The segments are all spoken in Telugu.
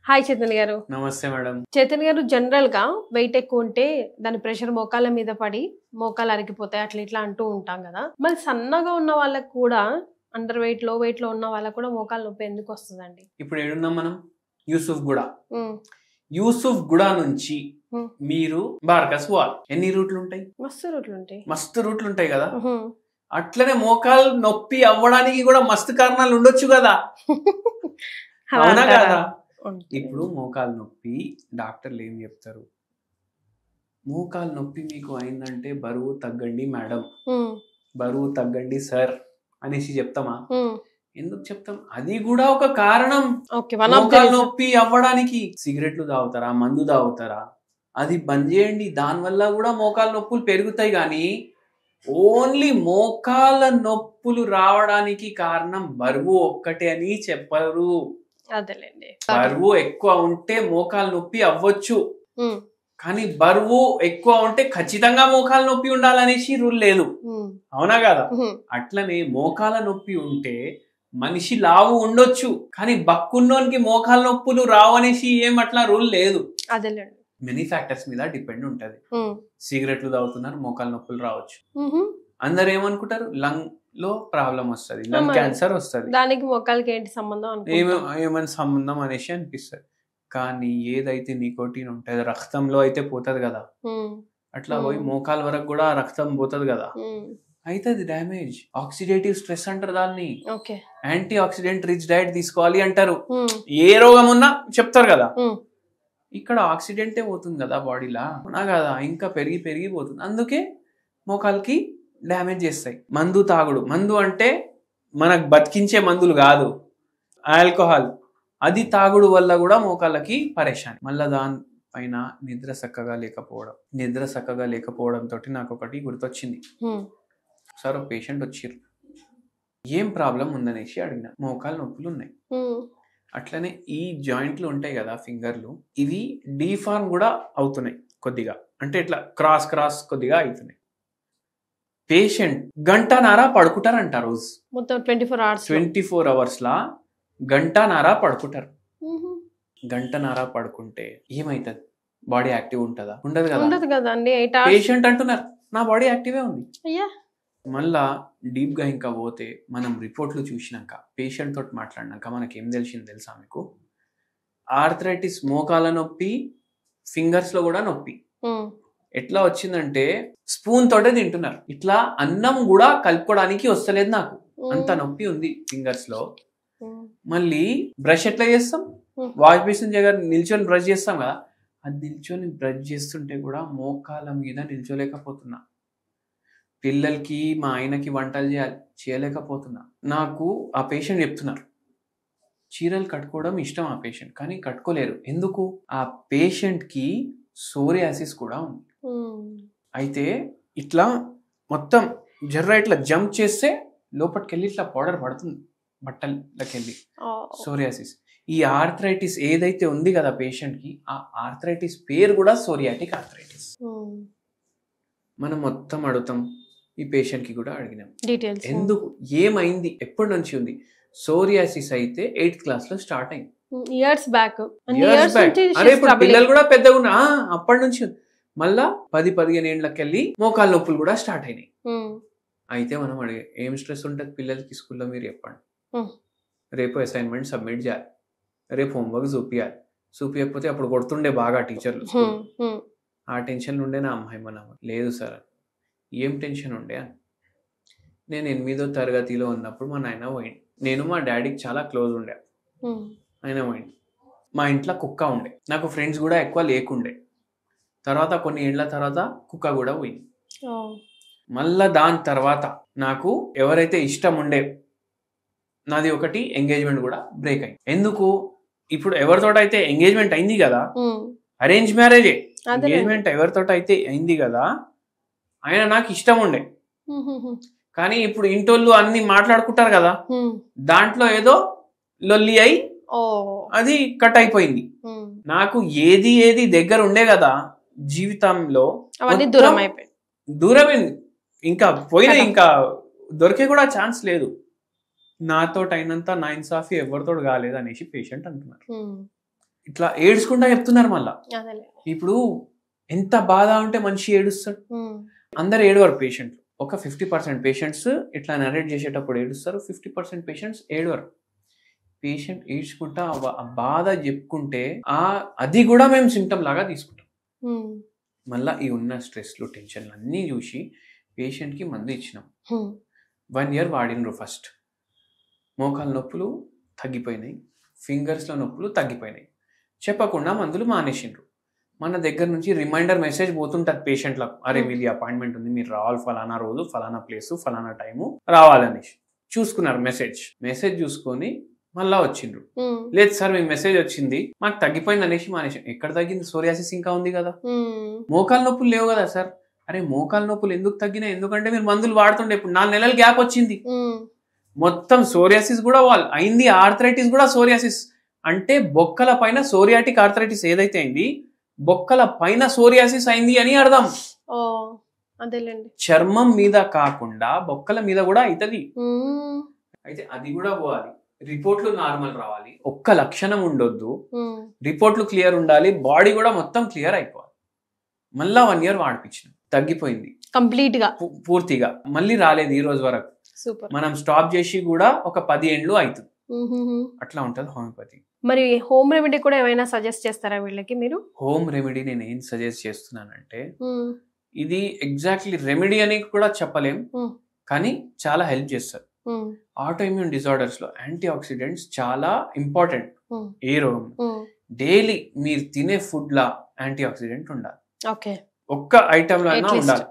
హాయ్ చైతన్య గారు. నమస్తే మేడం. చైతన్య గారు, జనరల్ గా వెయిట్ ఎక్కువ ఉంటే దాని ప్రెషర్ మోకాళ్ళ మీద పడి మోకాలు అరిగిపోతాయి అట్లా ఇట్లా అంటూ ఉంటాం కదా. మరి సన్నగా ఉన్న వాళ్ళకి కూడా అండర్ వెయిట్ లో వెయిట్ లో ఉన్న వాళ్ళకి కూడా మోకాలు నొప్పి ఎందుకు వస్తుందండి? ఇప్పుడు ఏడున్నాం మనం? యూసుఫ్ గుడా నుంచి మీరు బార్కస్ పోవాలి. ఎన్ని రూట్లు ఉంటాయి? మస్తు రూట్లు ఉంటాయి కదా. అట్లనే మోకాలు నొప్పి అవ్వడానికి కూడా మస్తు కారణాలు ఉండొచ్చు కదా. అవునా కదా? ఇప్పుడు మోకాలు నొప్పి డాక్టర్లు ఏం చెప్తారు? మోకాలు నొప్పి మీకు అయిందంటే బరువు తగ్గండి మేడం, బరువు తగ్గండి సార్ అనేసి చెప్తామా? ఎందుకు చెప్తాం? అది కూడా ఒక కారణం మోకాలు నొప్పి అవ్వడానికి. సిగరెట్లు తాగుతారా, మందు తాగుతారా, అది బంద్ చేయండి. దానివల్ల కూడా మోకాలు నొప్పులు పెరుగుతాయి. కానీ ఓన్లీ మోకాల నొప్పులు రావడానికి కారణం బరువు ఒక్కటే అని చెప్పరు. బరువు ఎక్కువ ఉంటే మోకాలు నొప్పి అవ్వచ్చు, కానీ బరువు ఎక్కువ ఉంటే ఖచ్చితంగా మోకాలు నొప్పి ఉండాలనేసి రూల్ లేదు. అవునా కదా? అట్లనే మోకాల నొప్పి ఉంటే మనిషి లావు ఉండొచ్చు, కానీ బక్కున్నోనికి మోకాల నొప్పులు రావు అనేసి ఏం అట్లా రూల్ లేదు. మెనీ ఫ్యాక్టర్స్ మీద డిపెండ్ ఉంటది. సిగరెట్లు తాగుతున్నారు, మోకాల నొప్పులు రావచ్చు. అందరు ఏమనుకుంటారు? లంగ్ లో ప్రాబ్లం వస్తుంది, లంగ్ క్యాన్సర్ వస్తుంది, దానికి మోకాలకి ఏంటి సంబంధం, ఏమైనా సంబంధం అనేసి అనిపిస్తుంది. కానీ ఏదైతే నికోటిన్ ఉంటుంది రక్తంలో అయితే పోతుంది కదా, అట్లా పోయి మోకాల వరకు కూడా రక్తం పోతుంది కదా, అయితే అది డ్యామేజ్. ఆక్సిడేటివ్ స్ట్రెస్ అంటారు దాన్ని. యాంటీ ఆక్సిడెంట్ రిచ్ డైట్ తీసుకోవాలి అంటారు. ఏ రోగం ఉన్నా చెప్తారు కదా. ఇక్కడ ఆక్సిడెంటే పోతుంది కదా బాడీలా, అవునా కదా? ఇంకా పెరిగిపోతుంది. అందుకే మోకాలకి డ్యామేజ్ చేస్తాయి. మందు తాగుడు, మందు అంటే మనకు బతికించే మందులు కాదు, ఆల్కహాల్, అది తాగుడు వల్ల కూడా మోకాళ్ళకి పరేషాన్. మళ్ళా దానిపైన నిద్ర చక్కగా లేకపోవడం తోటి నాకు ఒకటి గుర్తొచ్చింది. సార్ ఒక పేషెంట్ వచ్చిర్రు, ఏం ప్రాబ్లం ఉందనేసి అడిగిన. మోకాలు నొప్పులు ఉన్నాయి. అట్లనే ఈ జాయింట్లు ఉంటాయి కదా ఫింగర్లు, ఇవి డీఫార్మ్ కూడా అవుతున్నాయి కొద్దిగా, అంటే ఇట్లా క్రాస్ కొద్దిగా అవుతున్నాయి. పేషెంట్ గంటన్నర పడుకుంటారంట రోజు, మొత్తం 24 hours లా గంటన్నర పడుకుంటారు. గంటన్నర పడుకుంటే ఏమైతుంది? బాడీ యాక్టివ్ ఉంటుందా? ఉండదు కదా. పేషెంట్ అంటున్నారు నా బాడీ యాక్టివే ఉంది. మళ్ళా డీప్ గా ఇంకా పోతే మనం రిపోర్ట్లు చూసినాక, పేషెంట్ తోటి మాట్లాడినాక మనకి ఏం తెలిసింది తెలుసా మీకు? ఆర్థరైటిస్, మోకాల నొప్పి, ఫింగర్స్ లో కూడా నొప్పి. ఎట్లా వచ్చిందంటే స్పూన్ తోటే తింటున్నారు, ఇట్లా అన్నం కూడా కలుపుకోవడానికి వస్తలేదు నాకు, అంత నొప్పి ఉంది ఫింగర్స్ లో. మళ్ళీ బ్రష్ ఎట్లా చేస్తాం? వాష్ బేసిన్ దగ్గర నిల్చొని బ్రష్ చేస్తాం కదా, అది నిల్చొని బ్రష్ చేస్తుంటే కూడా మోకాల మీద నిల్చోలేకపోతున్నా. పిల్లలకి, మా ఆయనకి వంటలు చేయలేకపోతున్నా. నాకు ఆ పేషెంట్ చెప్తున్నారు చీరలు కట్టుకోవడం ఇష్టం ఆ పేషెంట్, కానీ కట్టుకోలేరు. ఎందుకు? ఆ పేషెంట్ కి సోరియాసిస్ కూడా ఉంది. అయితే ఇట్లా మొత్తం జర్ర ఇట్లా జంప్ చేస్తే లోపలికెళ్ళి ఇట్లా పౌడర్ పడుతుంది బట్టలకెళ్ళి, సోరియాసిస్. ఈ ఆర్థరైటిస్ ఏదైతే ఉంది కదా పేషెంట్ కి, ఆ ఆర్థరైటిస్ పేరు కూడా సోరియాటిక్ ఆర్థరైటిస్. మనం మొత్తం అడుగుతాం, ఈ పేషెంట్ కి కూడా అడిగినాం డీటెయిల్స్, ఎందుకు, ఏమైంది, ఎప్పటి నుంచి ఉంది? సోరియాసిస్ అయితే 8th class లో స్టార్ట్ అయింది, ఇయర్స్ బ్యాక్. అరే ఇప్పుడు పిల్లలు కూడా పెద్దగా ఉన్నా, అప్పటి నుంచి మళ్ళా 10-15 ఏళ్ళకెళ్ళి మోకాలు నొప్పులు కూడా స్టార్ట్ అయినాయి. అయితే మనం అడిగే, ఏం స్ట్రెస్ ఉంటుంది పిల్లలకి స్కూల్లో మీరు చెప్పండి. రేపు అసైన్మెంట్ సబ్మిట్ చేయాలి, రేపు హోంవర్క్ చూపించకపోతే అప్పుడు కొడుతుండే బాగా టీచర్లు. ఆ టెన్షన్ ఉండే నా అమ్మాయి. మన లేదు సార్, ఏం టెన్షన్ ఉండే అని. నేను 8వ తరగతిలో ఉన్నప్పుడు మా నాయన పోయింది, నేను మా డాడీకి చాలా క్లోజ్ ఉండే, ఆయన పోయింది. మా ఇంట్లో కుక్క ఉండే, నాకు ఫ్రెండ్స్ కూడా ఎక్కువ లేకుండే. తర్వాత కొన్ని ఏళ్ల తర్వాత కుక్క కూడా పోయింది. మళ్ళా దాని తర్వాత నాకు ఎవరైతే ఇష్టం ఉండే, నాది ఒకటి ఎంగేజ్మెంట్ కూడా బ్రేక్ అయింది. ఎందుకు? ఇప్పుడు ఎవరితో అయితే ఎంగేజ్మెంట్ అయింది కదా, అరేంజ్ మ్యారేజే, ఎంగేజ్మెంట్ ఎవరితో అయితే అయింది కదా, ఆయన నాకు ఇష్టం ఉండే. కానీ ఇప్పుడు ఇంటోళ్ళు అన్ని మాట్లాడుకుంటారు కదా, దాంట్లో ఏదో లొల్లి అయి అది కట్ అయిపోయింది. నాకు ఏది దగ్గర ఉండే కదా జీవితంలో, దూరమైంది, ఇంకా పోయినా, ఇంకా దొరికే కూడా ఛాన్స్ లేదు. నాతో అయినంత నా ఇన్సాఫీ ఎవరితో కాలేదు అనేసి పేషెంట్ అంటున్నారు. ఇట్లా ఏడ్చుకుంటా చెప్తున్నారు మళ్ళా. ఇప్పుడు ఎంత బాధ ఉంటే మనిషి ఏడుస్తాడు. అందరు ఏడవరు పేషెంట్లు. ఒక 50% పేషెంట్స్ ఇట్లా నరేట్ చేసేటప్పుడు ఏడుస్తారు, 50% పేషెంట్స్ ఏడవరు. పేషెంట్ ఏడ్చుకుంటా ఆ బాధ చెప్పుకుంటే అది కూడా మేము సిమ్టమ్ లాగా తీసుకుంటాం. మళ్ళీ ఈ ఉన్న స్ట్రెస్లు టెన్షన్లు అన్నీ చూసి పేషెంట్కి మందు ఇచ్చినాం. 1 year వాడినరు. ఫస్ట్ మోకాల నొప్పులు తగ్గిపోయినాయి, ఫింగర్స్లో నొప్పులు తగ్గిపోయినాయి. చెప్పకుండా మందులు మానేసిండ్రు. మన దగ్గర నుంచి రిమైండర్ మెసేజ్ పోతుంటుంది పేషెంట్లకు, అరే వీళ్ళ అపాయింట్మెంట్ ఉంది, మీరు రావాలి ఫలానా రోజు, ఫలానా ప్లేసు, ఫలానా టైము రావాలనేసి. చూసుకున్నారు మెసేజ్ చూసుకొని మళ్ళా వచ్చిండ్రు. లేదు సార్ మీకు మెసేజ్ వచ్చింది, మాకు తగ్గిపోయింది అనేసి మానేసి. ఎక్కడ తగ్గింది? సోరియాసిస్ ఇంకా ఉంది కదా. మోకాల నొప్పులు లేవు కదా సార్. అరే మోకాల నొప్పులు ఎందుకు తగ్గినాయి? ఎందుకంటే మీరు మందులు వాడుతుండే. ఇప్పుడు 4 నెలల గ్యాప్ వచ్చింది, మొత్తం సోరియాసిస్ కూడా అయింది. ఆర్థరైటిస్ కూడా సోరియాసిస్ అంటే బొక్కల పైన సోరియాటిక్ ఆర్థరైటిస్ ఏదైతే అయింది, బొక్కల పైన సోరియాసిస్ అయింది అని అర్థం. చర్మం మీద కాకుండా బొక్కల మీద కూడా అవుతుంది. అయితే అది కూడా పోవాలి. రిపోర్ట్లు నార్మల్ రావాలి, ఒక్క లక్షణం ఉండొద్దు, రిపోర్ట్లు క్లియర్ ఉండాలి, బాడీ కూడా మొత్తం క్లియర్ అయిపోవాలి. మళ్ళా 1 year వాడిపించిన, తగ్గిపోయింది కంప్లీట్ గా, పూర్తిగా. మళ్ళీ రాలేదు ఈ రోజు వరకు. మనం స్టాప్ చేసి కూడా ఒక 10 ఏళ్ళు అవుతుంది. అట్లా ఉంటది హోమియోపతి. మరి హోమ్ రెమెడీ కూడా ఏమైనా సజెస్ట్ చేస్తారా వీళ్ళకి మీరు? హోమ్ రెమెడీ నేను ఏం సజెస్ట్ చేస్తున్నానంటే, ఇది ఎగ్జాక్ట్లీ రెమెడీ అని కూడా చెప్పలేం, కానీ చాలా హెల్ప్ చేస్తారు. ఆటో ఇమ్యూన్ డిజార్డర్స్ లో యాంటీ ఆక్సిడెంట్స్ చాలా ఇంపార్టెంట్. ఏ రోగం డైలీ మీరు తినే ఫుడ్ లా యాంటీ ఆక్సిడెంట్ ఉండాలి, ఒక్క ఐటమ్ లో అయినా ఉండాలి.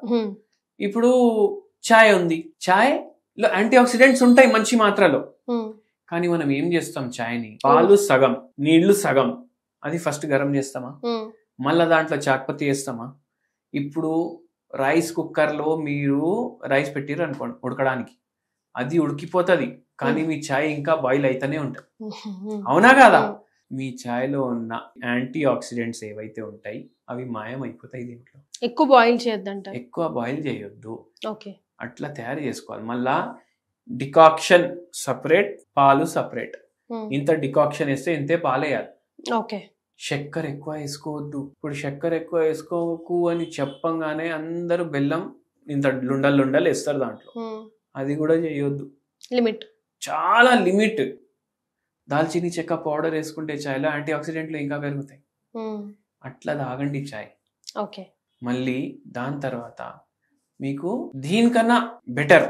ఇప్పుడు చాయ్ ఉంది, చాయ్ లో యాంటీ ఆక్సిడెంట్స్ ఉంటాయి మంచి మాత్రలో. కానీ మనం ఏం చేస్తాం, చాయ్ని పాలు సగం నీళ్లు సగం, అది ఫస్ట్ గరం చేస్తామా, మళ్ళా దాంట్లో చాక్పతి వేస్తామా. ఇప్పుడు రైస్ కుక్కర్ లో మీరు రైస్ పెట్టిర్రు అనుకోండి ఉడకడానికి, అది ఉడికిపోతుంది, కానీ మీ చాయ్ ఇంకా బాయిల్ అయితేనే ఉంటుంది. అవునా కాదా? మీ చాయ్లో ఉన్న యాంటీ ఆక్సిడెంట్స్ ఏవైతే ఉంటాయి అవి మాయం అయిపోతాయి. దీంట్లో ఎక్కువ బాయిల్ చేయొద్దంట, ఎక్కువ బాయిల్ చేయొద్దు, అట్లా తయారు చేసుకోవాలి. మళ్ళా డికాక్షన్ సపరేట్, పాలు సపరేట్. ఇంత డికాక్షన్ వేస్తే ఇంతే పాలు వేయాలి. చక్కెర ఎక్కువ వేసుకోవద్దు. ఇప్పుడు చక్కెర ఎక్కువ వేసుకోకు అని చెప్పంగానే అందరూ బెల్లం ఇంత లుండలు వేస్తారు దాంట్లో, అది కూడా చేయొద్దు. లిమిట్, చాలా లిమిట్. దాల్చిని చెక్క పౌడర్ వేసుకుంటే చాయ్లో యాంటీ ఆక్సిడెంట్లు ఇంకా పెరుగుతాయి. అట్లా తాగండి చాయ్. మళ్ళీ దాని తర్వాత మీకు దీనికన్నా బెటర్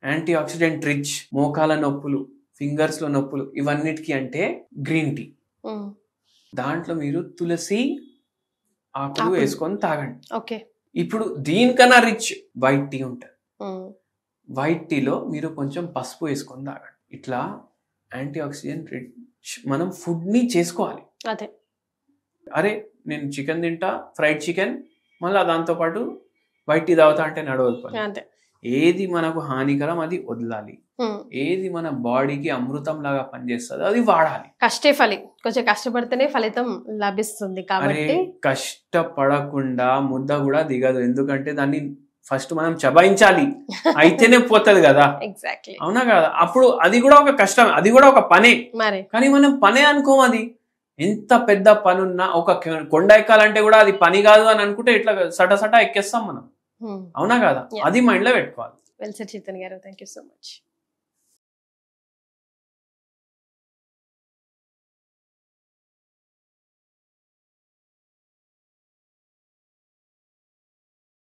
యాంటీ ఆక్సిడెంట్ రిచ్ మోకాల నొప్పులు, ఫింగర్స్ లో నొప్పులు, ఇవన్నిటికీ అంటే గ్రీన్ టీ. దాంట్లో మీరు తులసి ఆకులు వేసుకొని తాగండి. ఇప్పుడు దీనికన్నా రిచ్ వైట్ టీ ఉంటుంది. వైట్ టీలో మీరు కొంచెం పసుపు వేసుకొని తాగండి. ఇట్లా యాంటీ ఆక్సిడెంట్ రిచ్ మనం ఫుడ్ ని చేసుకోవాలి. అరే నేను చికెన్ తింటా, ఫ్రైడ్ చికెన్, మళ్ళీ దాంతో పాటు వైట్ టీ తాగుతా అంటే నడవదు. ఏది మనకు హానికరం అది వదలాలి, ఏది మన బాడీకి అమృతం లాగా పనిచేస్తుంది అది వాడాలి. కష్టే ఫలి, కొంచెం కష్టపడితేనే ఫలితం లభిస్తుంది. కాబట్టి కష్టపడకుండా ముద్ద కూడా దిగదు, ఎందుకంటే దాన్ని ఫస్ట్ మనం చబాయించాలి, అయితేనే పోతుంది కదా. ఎగ్జాక్ట్లీ, అవునా కదా? అప్పుడు అది కూడా ఒక కష్టం, అది కూడా ఒక పనే. కానీ మనం పనే అనుకోం. అది ఎంత పెద్ద పనున్నా, ఒక కొండ ఎక్కాలంటే కూడా అది పని కాదు అని అనుకుంటే ఇట్లా సటసట ఎక్కేస్తాం మనం. అవునా కదా? అది మైండ్ లో పెట్టుకోవాలి. వెల్ సెడ్ చైతన్య గారు, థ్యాంక్ యూ సో మచ్.